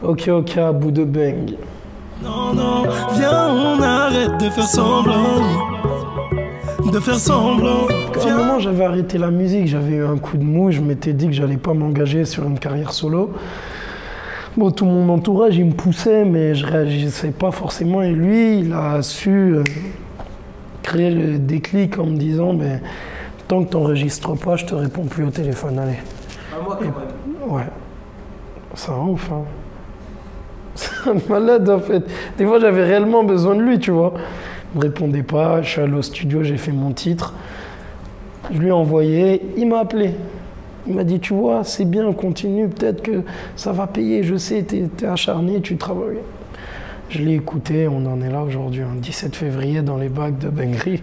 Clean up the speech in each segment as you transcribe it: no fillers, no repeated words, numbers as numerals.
Ok, à bout de bang. Non, non, viens, on arrête de faire semblant. De faire semblant. À un moment, j'avais arrêté la musique, j'avais eu un coup de mou, je m'étais dit que j'allais pas m'engager sur une carrière solo. Bon, tout mon entourage, il me poussait, mais je réagissais pas forcément. Et lui, il a su créer le déclic en me disant, mais tant que t'enregistres pas, je te réponds plus au téléphone, allez. À moi, quand même. Ouais. C'est un ouf, hein. C'est un malade, en fait. Des fois, j'avais réellement besoin de lui, tu vois. Il me répondait pas, je suis allé au studio, j'ai fait mon titre. Je lui ai envoyé, il m'a appelé. Il m'a dit, tu vois, c'est bien, continue, peut-être que ça va payer, je sais, t'es acharné, tu travailles. Je l'ai écouté, on en est là aujourd'hui, un 17 février dans les bacs de Bengri.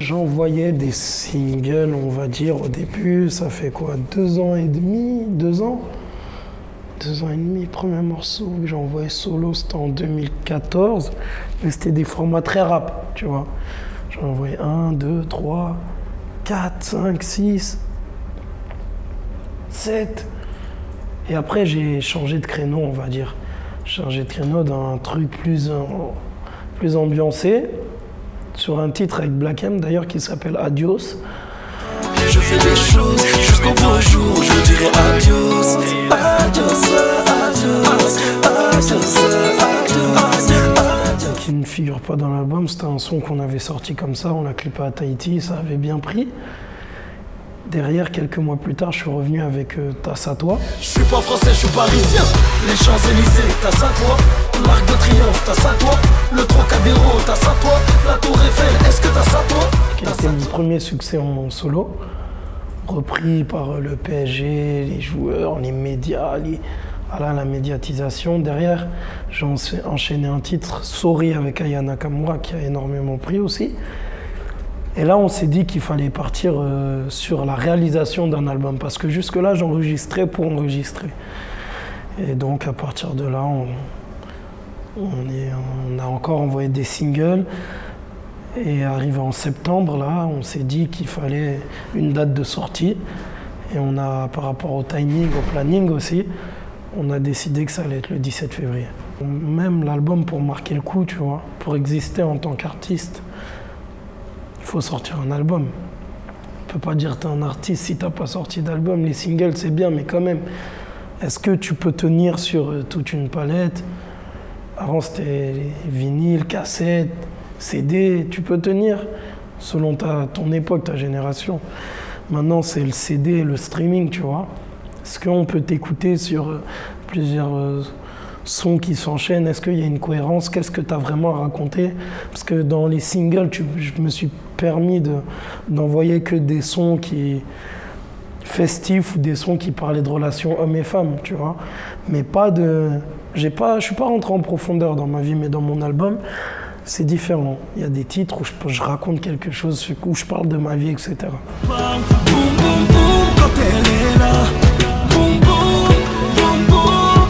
J'envoyais des singles, on va dire, au début, ça fait quoi, 2 ans et demi, 2 ans 2 ans et demi, premier morceau que j'ai envoyé solo, c'était en 2014, mais c'était des formats très rap, tu vois. J'ai envoyé 1, 2, 3, 4, 5, 6, 7. Et après, j'ai changé de créneau, on va dire. J'ai changé de créneau d'un truc plus ambiancé, sur un titre avec Black M d'ailleurs qui s'appelle Adios. Je fais des choses jusqu'au beau jour, je dirai adios. Adios, adios, adios, adios. Qui ne figure pas dans l'album, c'était un son qu'on avait sorti comme ça, on l'a clippé à Tahiti, ça avait bien pris. Derrière, quelques mois plus tard, je suis revenu avec Tasse à toi. Je suis pas français, je suis parisien. Les Champs-Élysées, Tasse à toi. L'Arc de Triomphe, Tasse à toi. Le Trocadéro, Tasse à toi. La Tour Eiffel, est-ce que Tasse à toi? Qui a été mon premier succès en solo, repris par le PSG, les joueurs, les médias, la médiatisation. Derrière, j'ai enchaîné un titre, Sorry, avec Aya Nakamura, qui a énormément pris aussi. Et là, on s'est dit qu'il fallait partir sur la réalisation d'un album, parce que jusque-là, j'enregistrais pour enregistrer. Et donc, à partir de là, on a encore envoyé des singles. Et arrivé en septembre, là, on s'est dit qu'il fallait une date de sortie. Et on a, par rapport au timing, au planning aussi, on a décidé que ça allait être le 17 février. Même l'album, pour marquer le coup, tu vois, pour exister en tant qu'artiste, il faut sortir un album. On ne peut pas dire que tu es un artiste si tu n'as pas sorti d'album. Les singles, c'est bien, mais quand même, est-ce que tu peux tenir sur toute une palette? Avant, c'était vinyle, cassette, CD. Tu peux tenir selon ton époque, ta génération. Maintenant, c'est le CD, le streaming, tu vois. Est-ce qu'on peut t'écouter sur plusieurs sons qui s'enchaînent? Est-ce qu'il y a une cohérence? Qu'est-ce que tu as vraiment à raconter? Parce que dans les singles, je me suis permis d'envoyer que des sons festifs ou des sons qui parlaient de relations hommes et femmes, tu vois. Mais pas de... Je suis pas rentré en profondeur dans ma vie, mais dans mon album, c'est différent. Il y a des titres où je raconte quelque chose, où je parle de ma vie, etc. Boum, boum, boum, quand elle est là. Boum, boum, boum, boum.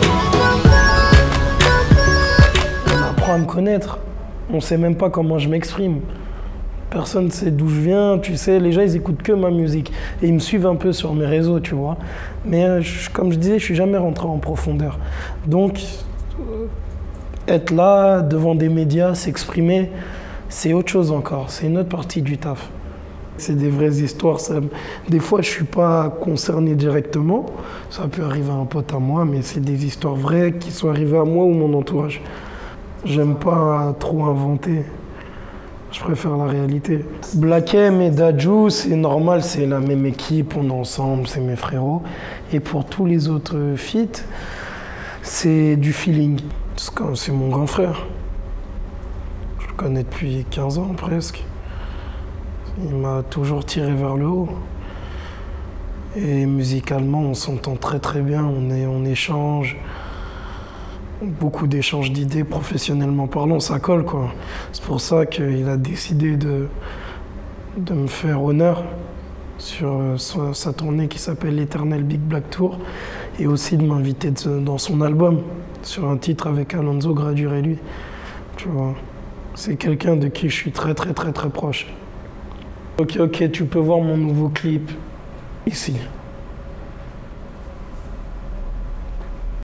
On apprend à me connaître. On sait même pas comment je m'exprime. Personne ne sait d'où je viens, tu sais, les gens ils écoutent que ma musique et ils me suivent un peu sur mes réseaux, tu vois. Mais comme je disais, je suis jamais rentré en profondeur. Donc, être là devant des médias, s'exprimer, c'est autre chose encore, c'est une autre partie du taf. C'est des vraies histoires. Des fois, je suis pas concerné directement, ça peut arriver à un pote à moi, mais c'est des histoires vraies qui sont arrivées à moi ou mon entourage. J'aime pas trop inventer. Je préfère la réalité. Black M et Dadju, c'est normal, c'est la même équipe, on est ensemble, c'est mes frérots. Et pour tous les autres feats, c'est du feeling. C'est mon grand frère. Je le connais depuis 15 ans presque. Il m'a toujours tiré vers le haut. Et musicalement, on s'entend très très bien, on échange. Beaucoup d'échanges d'idées, professionnellement parlant, ça colle quoi. C'est pour ça qu'il a décidé de me faire honneur sur sa tournée qui s'appelle l'Eternal Big Black Tour et aussi de m'inviter dans son album sur un titre avec Alonso Gradure et lui. Tu vois, c'est quelqu'un de qui je suis très très très très proche. Ok, tu peux voir mon nouveau clip ici.